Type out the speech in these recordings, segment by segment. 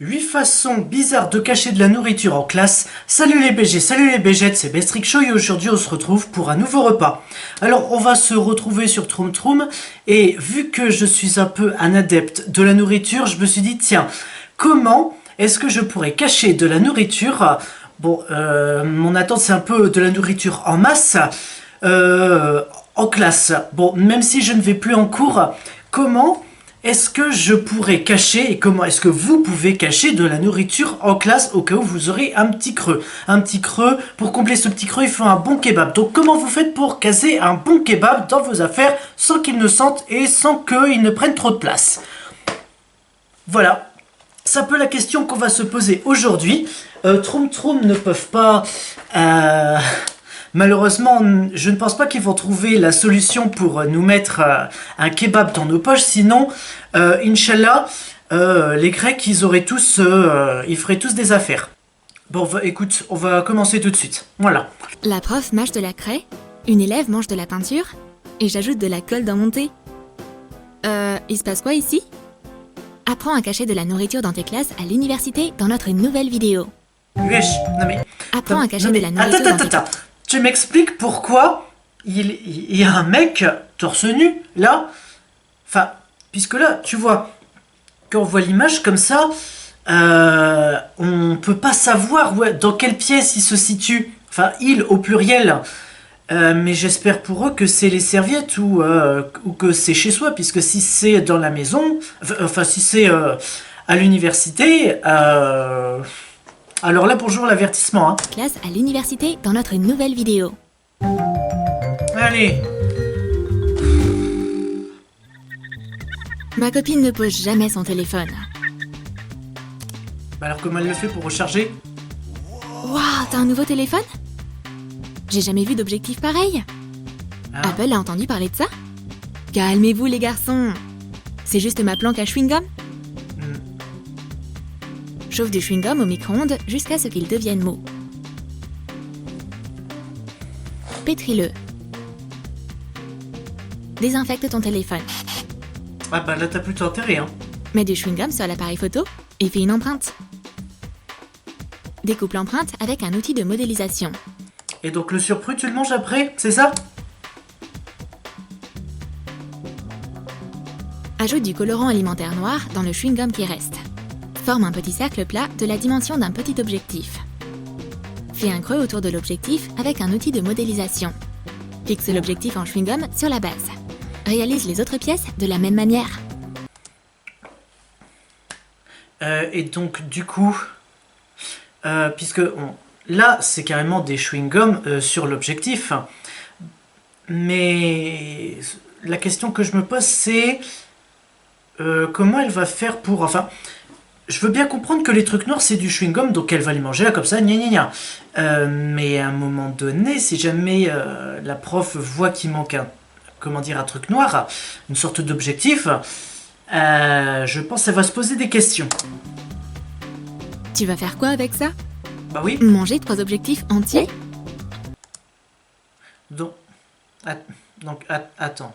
8 façons bizarres de cacher de la nourriture en classe. Salut les BG, salut les BGettes, c'est Bestrick Show et aujourd'hui on se retrouve pour un nouveau repas. Alors on va se retrouver sur Troom Troom et vu que je suis un peu un adepte de la nourriture, je me suis dit tiens, comment est-ce que je pourrais cacher de la nourriture? Bon, mon attente c'est un peu de la nourriture en masse en classe. Bon, même si je ne vais plus en cours, comment est-ce que je pourrais cacher et comment est-ce que vous pouvez cacher de la nourriture en classe au cas où vous aurez un petit creux? Un petit creux, pour combler ce petit creux, il faut un bon kebab. Donc comment vous faites pour caser un bon kebab dans vos affaires sans qu'il ne sente et sans qu'il ne prenne trop de place? Voilà, c'est un peu la question qu'on va se poser aujourd'hui. Troom Troom ne peuvent pas... Malheureusement, je ne pense pas qu'ils vont trouver la solution pour nous mettre un kebab dans nos poches. Sinon, Inch'Allah, les Grecs, ils feraient tous des affaires. Bon, écoute, on va commencer tout de suite. Voilà. La prof mâche de la craie, une élève mange de la peinture, et j'ajoute de la colle dans mon thé. Il se passe quoi ici? Apprends à cacher de la nourriture dans tes classes à l'université dans notre nouvelle vidéo. Wesh, non mais... Apprends à cacher non, de mais la nourriture dans tes attends. Tu m'expliques pourquoi il y a un mec torse nu, là? Enfin, puisque là, tu vois, quand on voit l'image comme ça, on peut pas savoir dans quelle pièce il se situe. Enfin, il au pluriel. Mais j'espère pour eux que c'est les serviettes ou que c'est chez soi, puisque si c'est dans la maison, enfin si c'est à l'université, alors là bonjour l'avertissement. Hein. Classe à l'université dans notre nouvelle vidéo. Allez. Ma copine ne pose jamais son téléphone. Bah alors comment elle le fait pour recharger? Waouh, t'as un nouveau téléphone? J'ai jamais vu d'objectif pareil. Ah. Apple a entendu parler de ça? Calmez-vous les garçons. C'est juste ma planque à chewing-gum? Chauffe du chewing-gum au micro-ondes jusqu'à ce qu'il devienne mou. Pétris-le. Désinfecte ton téléphone. Ah bah là t'as plutôt intérêt hein. Mets du chewing-gum sur l'appareil photo et fais une empreinte. Découpe l'empreinte avec un outil de modélisation. Et donc le surplus tu le manges après, c'est ça? Ajoute du colorant alimentaire noir dans le chewing-gum qui reste. Forme un petit cercle plat de la dimension d'un petit objectif. Fais un creux autour de l'objectif avec un outil de modélisation. Fixe l'objectif en chewing-gum sur la base. Réalise les autres pièces de la même manière. Et donc du coup, puisque là c'est carrément des chewing-gums sur l'objectif, mais la question que je me pose c'est comment elle va faire pour... Enfin, je veux bien comprendre que les trucs noirs c'est du chewing-gum, donc elle va les manger là comme ça, gna gna gna. Mais à un moment donné, si jamais la prof voit qu'il manque un truc noir, une sorte d'objectif, je pense qu'elle va se poser des questions. Tu vas faire quoi avec ça? Bah oui. Manger 3 objectifs entiers? Donc, attends.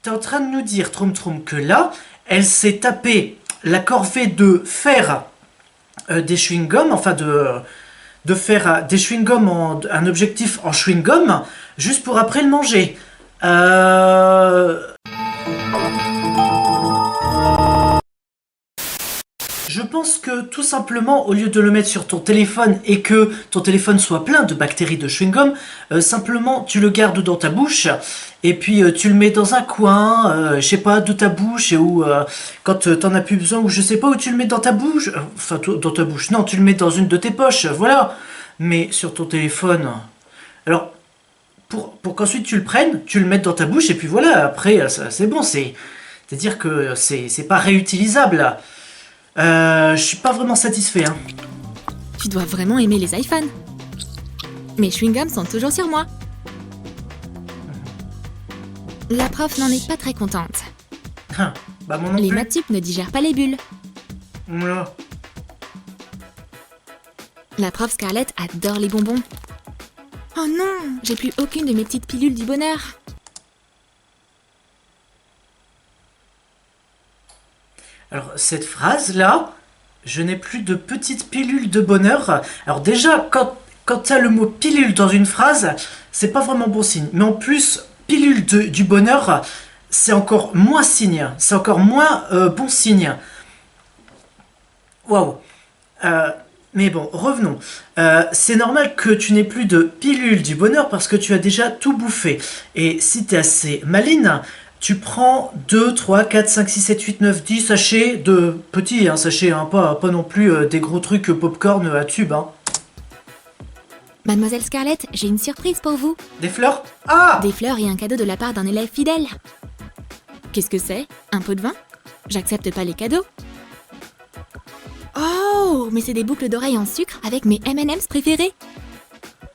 T'es en train de nous dire, Troom Troom, que là, elle s'est tapé la corvée de faire des chewing-gums, enfin de faire des chewing-gums un objectif en chewing-gum, juste pour après le manger. Je pense que tout simplement, au lieu de le mettre sur ton téléphone et que ton téléphone soit plein de bactéries de chewing-gum, simplement tu le gardes dans ta bouche et puis tu le mets dans un coin, je sais pas, de ta bouche ou quand t'en as plus besoin ou je sais pas où tu le mets dans ta bouche, enfin dans ta bouche, non, tu le mets dans une de tes poches, voilà, mais sur ton téléphone. Alors, pour qu'ensuite tu le prennes, tu le mettes dans ta bouche et puis voilà, après c'est bon, c'est-à-dire que c'est pas réutilisable. Je suis pas vraiment satisfait, hein. Tu dois vraiment aimer les iPhones. Mes chewing-gums sont toujours sur moi. La prof n'en est pas très contente. Bah moi non Les plus. maths-sup ne digèrent pas les bulles. Voilà. La prof Scarlett adore les bonbons. Oh non, j'ai plus aucune de mes petites pilules du bonheur. Alors, cette phrase-là, je n'ai plus de petite pilule de bonheur. Alors déjà, quand tu as le mot pilule dans une phrase, c'est pas vraiment bon signe. Mais en plus, pilule du bonheur, c'est encore moins signe. C'est encore moins bon signe. Waouh. Mais bon, revenons. C'est normal que tu n'aies plus de pilule du bonheur parce que tu as déjà tout bouffé. Et si tu es assez maline, tu prends 2, 3, 4, 5, 6, 7, 8, 9, 10 sachets de petits sachets, pas non plus des gros trucs popcorn à tube. Mademoiselle Scarlett, j'ai une surprise pour vous. Des fleurs? Ah! Des fleurs et un cadeau de la part d'un élève fidèle. Qu'est-ce que c'est? Un pot de vin? J'accepte pas les cadeaux. Oh, mais c'est des boucles d'oreilles en sucre avec mes M&M's préférés.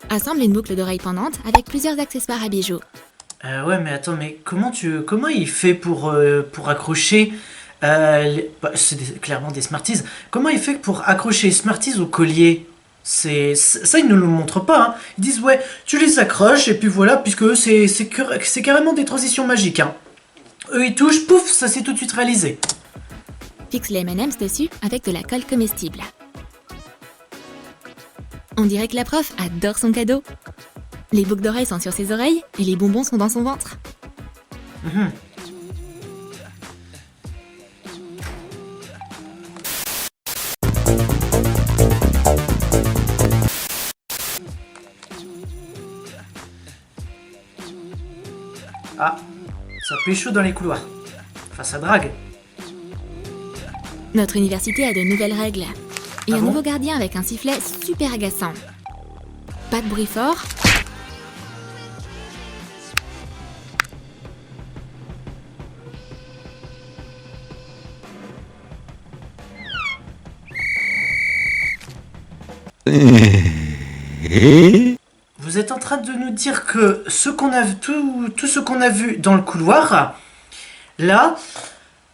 Assemble une boucle d'oreille pendante avec plusieurs accessoires à bijoux. Ouais, mais attends, mais comment il fait pour accrocher c'est clairement des Smarties. Comment il fait pour accrocher les Smarties au collier? Ça, ils ne le montrent pas. Ils disent, ouais, tu les accroches, et puis voilà, puisque eux, c'est carrément des transitions magiques. Eux, ils touchent, pouf, ça s'est tout de suite réalisé. Fixe les M&M's dessus avec de la colle comestible. On dirait que la prof adore son cadeau. Les boucles d'oreilles sont sur ses oreilles et les bonbons sont dans son ventre. Ah, ça pécho dans les couloirs. Enfin, ça drague. Notre université a de nouvelles règles. Et Ah un bon nouveau gardien avec un sifflet super agaçant. Pas de bruit fort. Vous êtes en train de nous dire que tout ce qu'on a vu dans le couloir, là,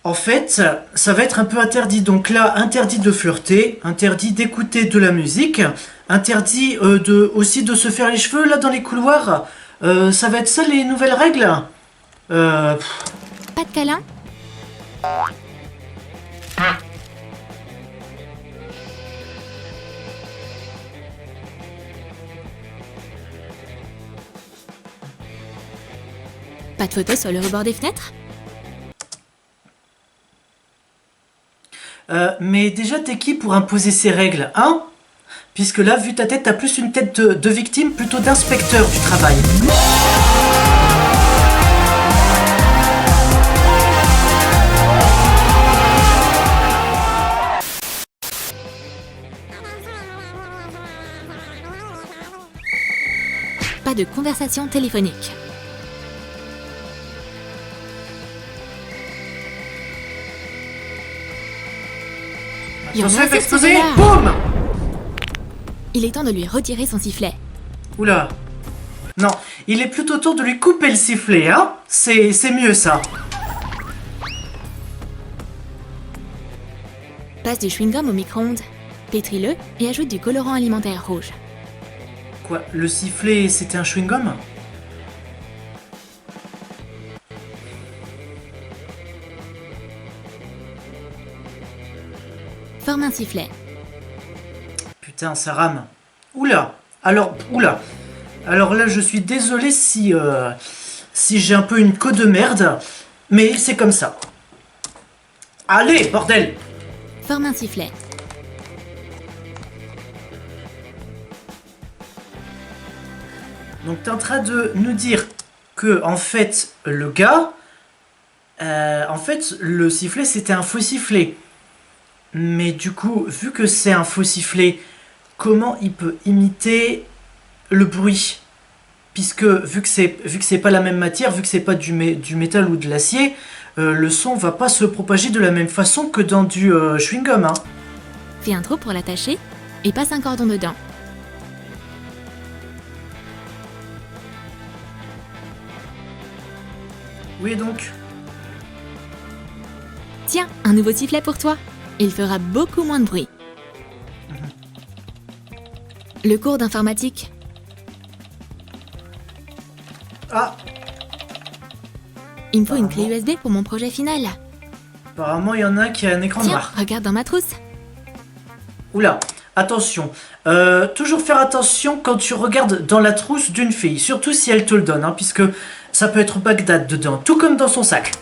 en fait, ça va être un peu interdit. Donc là, interdit de flirter, interdit d'écouter de la musique, interdit aussi de se faire les cheveux là dans les couloirs. Ça va être ça les nouvelles règles? Pas de câlin. Pas de photos sur le rebord des fenêtres. Mais déjà, t'es qui pour imposer ces règles, Puisque là, vu ta tête, t'as plus une tête de victime plutôt d'inspecteur du travail. Pas de conversation téléphonique. Attention, il va ce exploser. là. Boum! Il est temps de lui retirer son sifflet. Oula. Non, il est plutôt temps de lui couper le sifflet, C'est mieux, ça. Passe du chewing-gum au micro-ondes. Pétris-le et ajoute du colorant alimentaire rouge. Quoi, le sifflet, c'était un chewing-gum? Forme un sifflet. Putain, ça rame. Oula. Alors là, je suis désolé si j'ai un peu une queue de merde, mais c'est comme ça. Allez, bordel! Forme un sifflet. Donc t'es en train de nous dire que, en fait, le gars... le sifflet, c'était un faux sifflet. Mais du coup, vu que c'est un faux sifflet, comment il peut imiter le bruit? Puisque vu que c'est pas la même matière, vu que c'est pas du métal ou de l'acier, le son va pas se propager de la même façon que dans du chewing-gum. Fais un trou pour l'attacher et passe un cordon dedans. Oui, donc. Tiens, un nouveau sifflet pour toi. Il fera beaucoup moins de bruit. Le cours d'informatique. Ah, Il me faut une clé USB pour mon projet final. Apparemment, il y en a un qui a un écran Tiens, noir. regarde dans ma trousse. Oula, attention. Toujours faire attention quand tu regardes dans la trousse d'une fille, surtout si elle te le donne, hein, puisque ça peut être Bagdad dedans, tout comme dans son sac.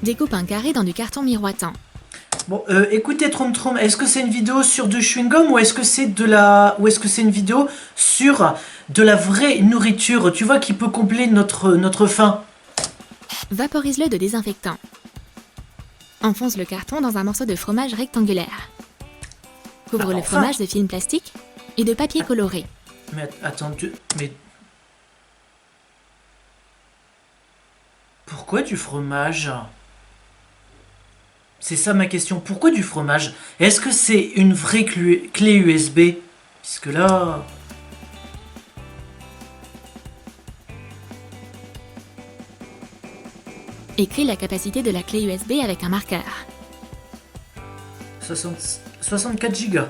Découpe un carré dans du carton miroitant. Bon, écoutez Troum Troum, est-ce que c'est une vidéo sur du chewing-gum ou est-ce que c'est une vidéo sur de la vraie nourriture, tu vois, qui peut combler notre faim? Vaporise-le de désinfectant. Enfonce le carton dans un morceau de fromage rectangulaire. Couvre le enfin. fromage de film plastique et de papier coloré. Mais attends, mais... Pourquoi du fromage? C'est ça ma question, pourquoi du fromage? Est-ce que c'est une vraie clé USB? Puisque là... Écris la capacité de la clé USB avec un marqueur. 64 gigas.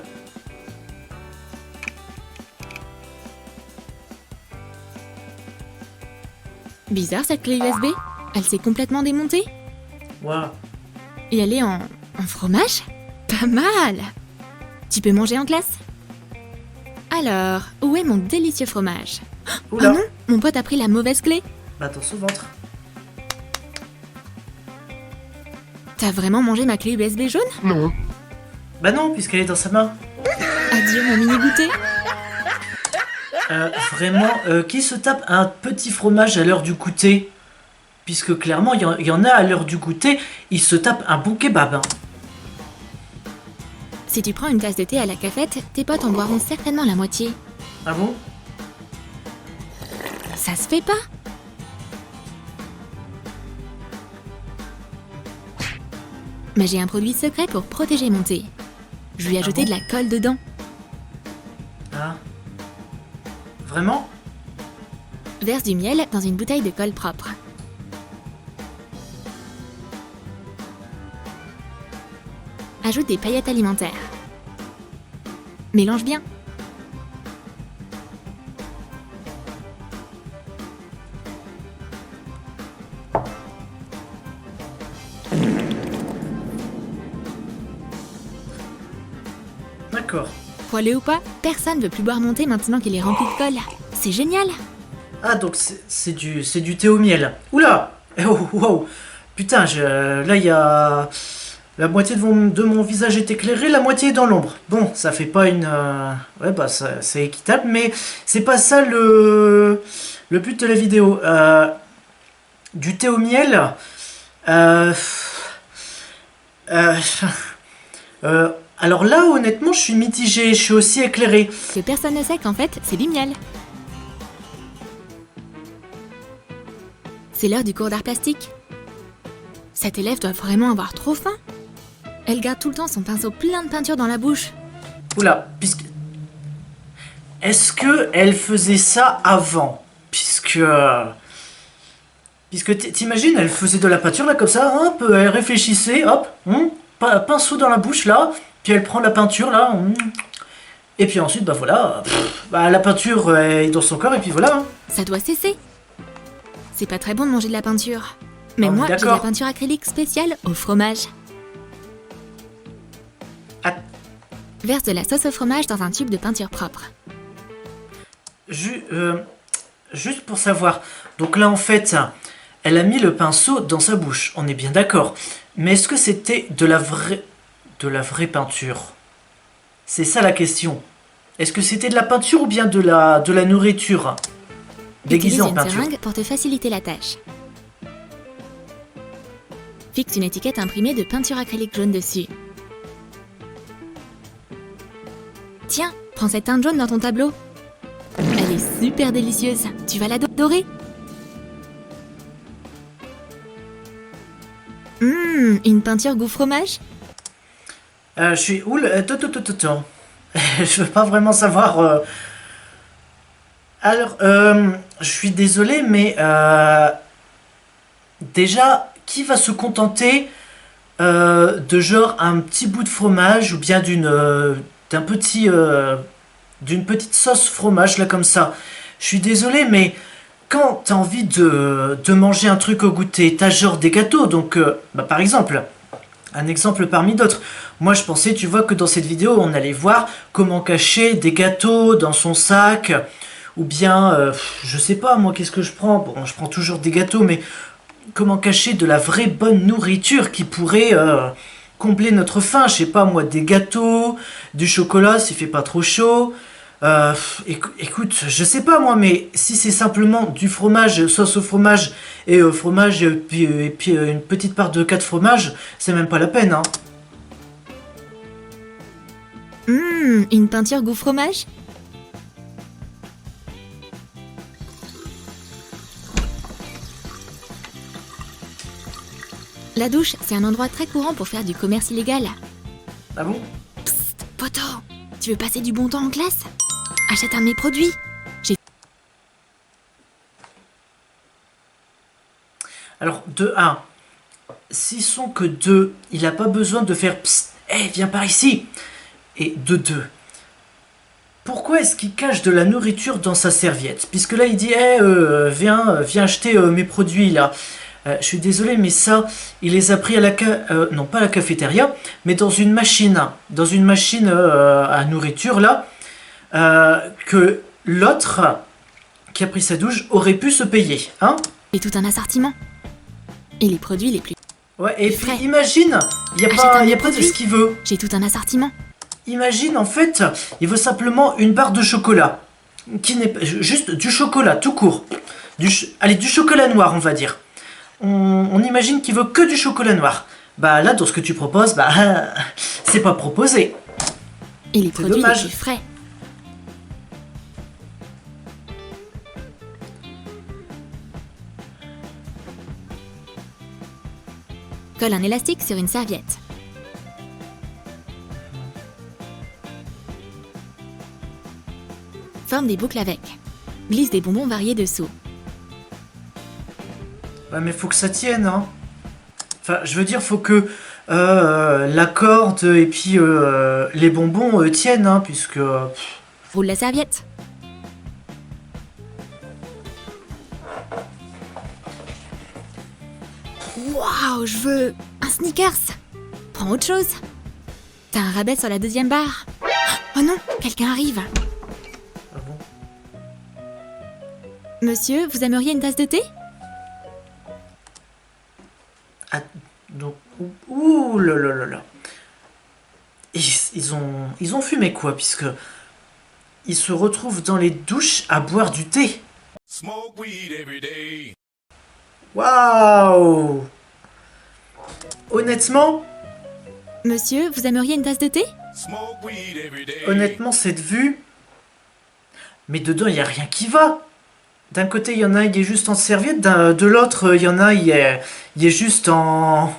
Bizarre cette clé USB. Elle s'est complètement démontée. Waouh. Et elle est en fromage? Pas mal! Tu peux manger en classe? Alors, où est mon délicieux fromage? Oh Oula. non, mon pote a pris la mauvaise clé. Bah, attention au ventre. T'as vraiment mangé ma clé USB jaune? Non. Bah non, puisqu'elle est dans sa main. Adieu mon mini goûter. Vraiment, qui se tape un petit fromage à l'heure du goûter? Puisque clairement, il y en a à l'heure du goûter, ils se tapent un bon kebab. Hein. Si tu prends une tasse de thé à la cafette, tes potes en boiront certainement la moitié. Ah bon? Ça se fait pas. Mais j'ai un produit secret pour protéger mon thé. Je lui ai ajouté bon de la colle dedans. Ah. Vraiment? Verse du miel dans une bouteille de colle propre. Ajoute des paillettes alimentaires. Mélange bien. D'accord. Poilé ou pas, personne ne veut plus boire mon thé maintenant qu'il est rempli de colle. C'est génial! Ah, donc c'est du thé au miel. Oula! Eh, oh, wow. Putain, là, il y a... La moitié de mon visage est éclairé, la moitié est dans l'ombre. Bon, ça fait pas une... Ouais, bah, c'est équitable, mais c'est pas ça le but de la vidéo. Du thé au miel... alors là, honnêtement, je suis mitigé, je suis aussi éclairé. Que personne ne sait qu'en fait, c'est du miel. C'est l'heure du cours d'art plastique. Cette élève doit vraiment avoir trop faim. Elle garde tout le temps son pinceau plein de peinture dans la bouche. Oula, puisque... Est-ce que elle faisait ça avant? Puisque t'imagines, elle faisait de la peinture là comme ça, hop, elle réfléchissait, hop, pinceau dans la bouche là, puis elle prend la peinture là, et puis ensuite, bah voilà, la peinture est dans son corps et puis voilà. Hein. Ça doit cesser. C'est pas très bon de manger de la peinture. Mais Ah, moi, j'ai de la d'accord. peinture acrylique spéciale au fromage. Ah. Verse de la sauce au fromage dans un tube de peinture propre. Juste pour savoir, donc là en fait, elle a mis le pinceau dans sa bouche, on est bien d'accord. Mais est-ce que c'était de la vraie peinture? C'est ça la question. Est-ce que c'était de la peinture ou bien de la nourriture déguisée Utilise en une peinture? seringue pour te faciliter la tâche. Fixe une étiquette imprimée de peinture acrylique jaune dessus. Tiens, prends cette teinte jaune dans ton tableau. Elle est super délicieuse. Tu vas l'adorer. Une peinture goût fromage? Je suis... Oula, attends. Je veux pas vraiment savoir... Alors, je suis désolé, mais... Déjà, qui va se contenter de genre un petit bout de fromage ou bien d'une petite sauce fromage là comme ça? Je suis désolé, mais quand tu as envie de manger un truc au goûter, tu as genre des gâteaux. Donc, par exemple, un exemple parmi d'autres. Moi, je pensais, tu vois, que dans cette vidéo, on allait voir comment cacher des gâteaux dans son sac. Ou bien, je sais pas, moi, qu'est-ce que je prends? Bon, je prends toujours des gâteaux, mais comment cacher de la vraie bonne nourriture qui pourrait combler notre faim? Je sais pas, moi, des gâteaux, du chocolat s'il fait pas trop chaud. Écoute, je sais pas moi, mais si c'est simplement du fromage, sauce au fromage et fromage et puis une petite part de 4 fromages, c'est même pas la peine, hein. Une peinture goût fromage? La douche, c'est un endroit très courant pour faire du commerce illégal. Ah bon? Psst, poto, tu veux passer du bon temps en classe? Achète un de mes produits. Alors, de 1, s'ils sont que 2, il a pas besoin de faire psst, hey, viens par ici. Et de 2, pourquoi est-ce qu'il cache de la nourriture dans sa serviette? Puisque là, il dit, hey, viens acheter mes produits là. Je suis désolé, mais ça, il les a pris à la non pas à la cafétéria, mais dans une machine à nourriture là, que l'autre qui a pris sa douche aurait pu se payer, hein? Et tout un assortiment. Et les produits les plus... Ouais, et puis frais. imagine, il n'y a pas de ce qu'il veut. J'ai tout un assortiment. Imagine, en fait, il veut simplement une barre de chocolat. Qui n'est pas... Juste du chocolat, tout court. Allez, du chocolat noir, on va dire. On imagine qu'il veut que du chocolat noir. Bah là, dans ce que tu proposes, bah... c'est pas proposé. Et les produits dommage. les plus frais. Colle un élastique sur une serviette. Forme des boucles avec. Glisse des bonbons variés dessous. Ouais, mais faut que ça tienne, hein. Enfin, je veux dire, faut que la corde et puis les bonbons tiennent, hein, puisque... Roule la serviette. Waouh, je veux un Snickers. Prends autre chose. T'as un rabais sur la deuxième barre. Oh non, quelqu'un arrive. Ah bon? Monsieur, vous aimeriez une tasse de thé? Ah, donc... Ouh là là là là. Ils ont fumé quoi, puisque... Ils se retrouvent dans les douches à boire du thé. Smoke weed every day. Waouh! Honnêtement, Monsieur, vous aimeriez une tasse de thé? Smoke weed every day. honnêtement, cette vue... Mais dedans, il n'y a rien qui va. D'un côté, il y en a, il est juste en serviette. De l'autre, il y en a, il est juste en...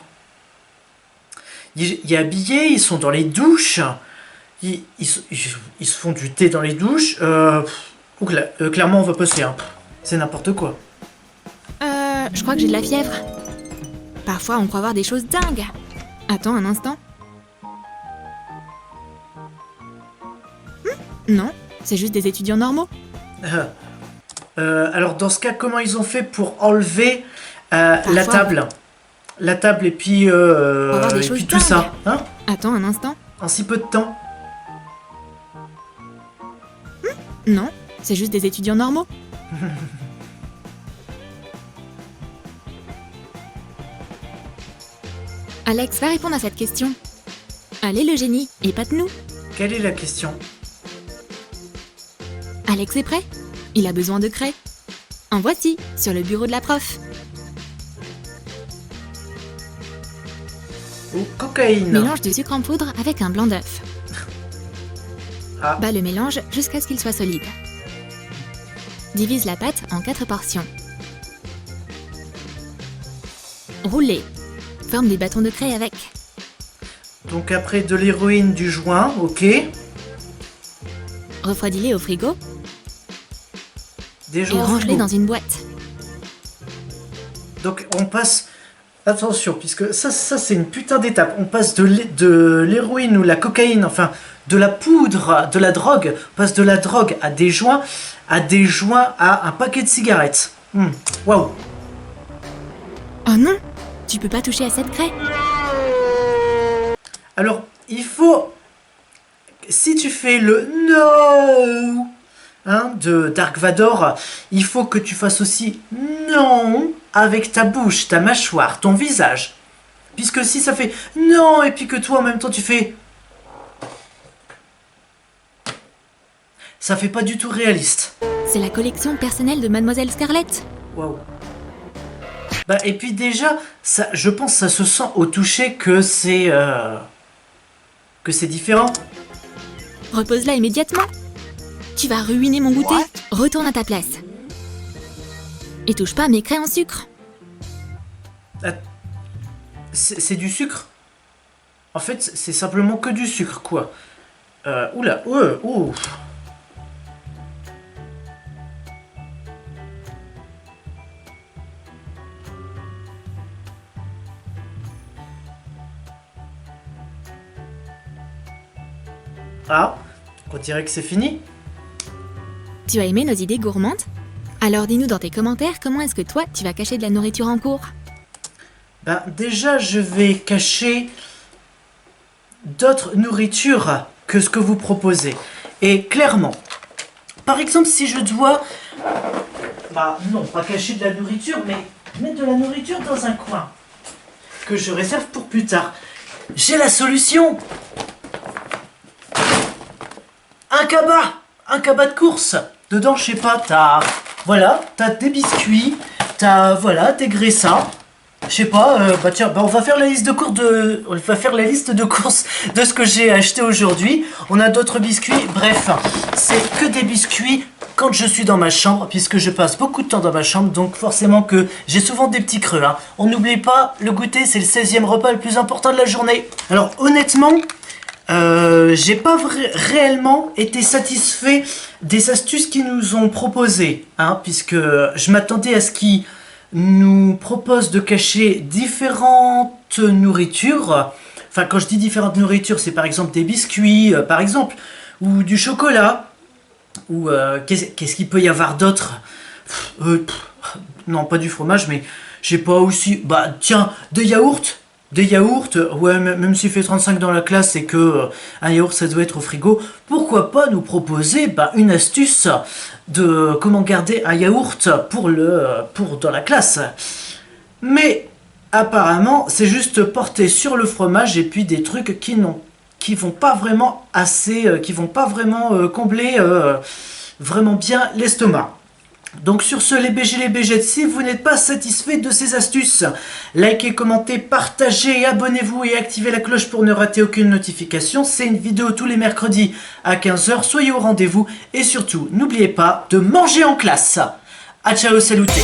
Il est habillé, ils sont dans les douches. Ils se font du thé dans les douches. Clairement, on va passer. Hein. C'est n'importe quoi. Je crois que j'ai de la fièvre. Parfois, on croit voir des choses dingues. Attends un instant. Non, c'est juste des étudiants normaux. Alors, dans ce cas, comment ils ont fait pour enlever la table? La table et puis, voir des et choses puis tout ça, hein? Attends un instant. En si peu de temps. Non, c'est juste des étudiants normaux. Alex, va répondre à cette question. Allez le génie, épate-nous. Quelle est la question? Alex est prêt? Il a besoin de craie. En voici, sur le bureau de la prof. Oh, cocaïne. Mélange du sucre en poudre avec un blanc d'œuf. Ah. Bats le mélange jusqu'à ce qu'il soit solide. Divise la pâte en 4 portions. Roulez. Forme des bâtons de craie avec. Donc après de l'héroïne, du joint, ok. Refroidis-les au frigo Des et joints au range-les frigo. dans une boîte. Donc on passe... Attention, puisque ça c'est une putain d'étape. On passe de l'héroïne ou la cocaïne, enfin de la poudre, de la drogue. On passe de la drogue à des joints à un paquet de cigarettes. Waouh. Oh non, tu peux pas toucher à cette craie. Alors, il faut... Si tu fais le no de Dark Vador, il faut que tu fasses aussi non avec ta bouche, ta mâchoire, ton visage. Puisque si ça fait non et puis que toi en même temps tu fais... Ça fait pas du tout réaliste. C'est la collection personnelle de Mademoiselle Scarlett. Waouh. Bah, et puis déjà, ça, je pense que ça se sent au toucher que c'est différent. Repose-la immédiatement. Tu vas ruiner mon goûter. Retourne à ta place. Et touche pas à mes craies en sucre. C'est du sucre. En fait, c'est simplement que du sucre, quoi. Oula, ouh. Ah, on dirait que c'est fini. Tu as aimé nos idées gourmandes? Alors dis-nous dans tes commentaires comment est-ce que toi tu vas cacher de la nourriture en cours. Ben déjà, je vais cacher d'autres nourritures que ce que vous proposez. Et clairement, par exemple, si je dois... Bah non, pas cacher de la nourriture, mais mettre de la nourriture dans un coin que je réserve pour plus tard. J'ai la solution! Un cabas de course. Dedans, je sais pas, t'as des biscuits, t'as des graissins. Je sais pas, tiens, on va faire la liste de courses de ce que j'ai acheté aujourd'hui. On a d'autres biscuits, bref, c'est que des biscuits quand je suis dans ma chambre, puisque je passe beaucoup de temps dans ma chambre, donc forcément que j'ai souvent des petits creux. On n'oublie pas, le goûter, c'est le 16e repas le plus important de la journée. Alors honnêtement, j'ai pas réellement été satisfait des astuces qu'ils nous ont proposées, puisque je m'attendais à ce qu'ils nous proposent de cacher différentes nourritures. Enfin, quand je dis différentes nourritures, c'est par exemple des biscuits, par exemple, ou du chocolat, ou qu'est-ce qu'il peut y avoir d'autre? Non, pas du fromage, mais je sais pas aussi. Bah tiens, des yaourts. Des yaourts, ouais, même s'il fait 35 dans la classe et que un yaourt ça doit être au frigo, pourquoi pas nous proposer une astuce de comment garder un yaourt pour dans la classe. Mais apparemment c'est juste porté sur le fromage et puis des trucs qui vont pas vraiment combler vraiment bien l'estomac. Donc sur ce, les BG, les BG, si vous n'êtes pas satisfait de ces astuces, likez, commentez, partagez, abonnez-vous et activez la cloche pour ne rater aucune notification. C'est une vidéo tous les mercredis à 15 h, soyez au rendez-vous et surtout, n'oubliez pas de manger en classe. A ciao, saluté.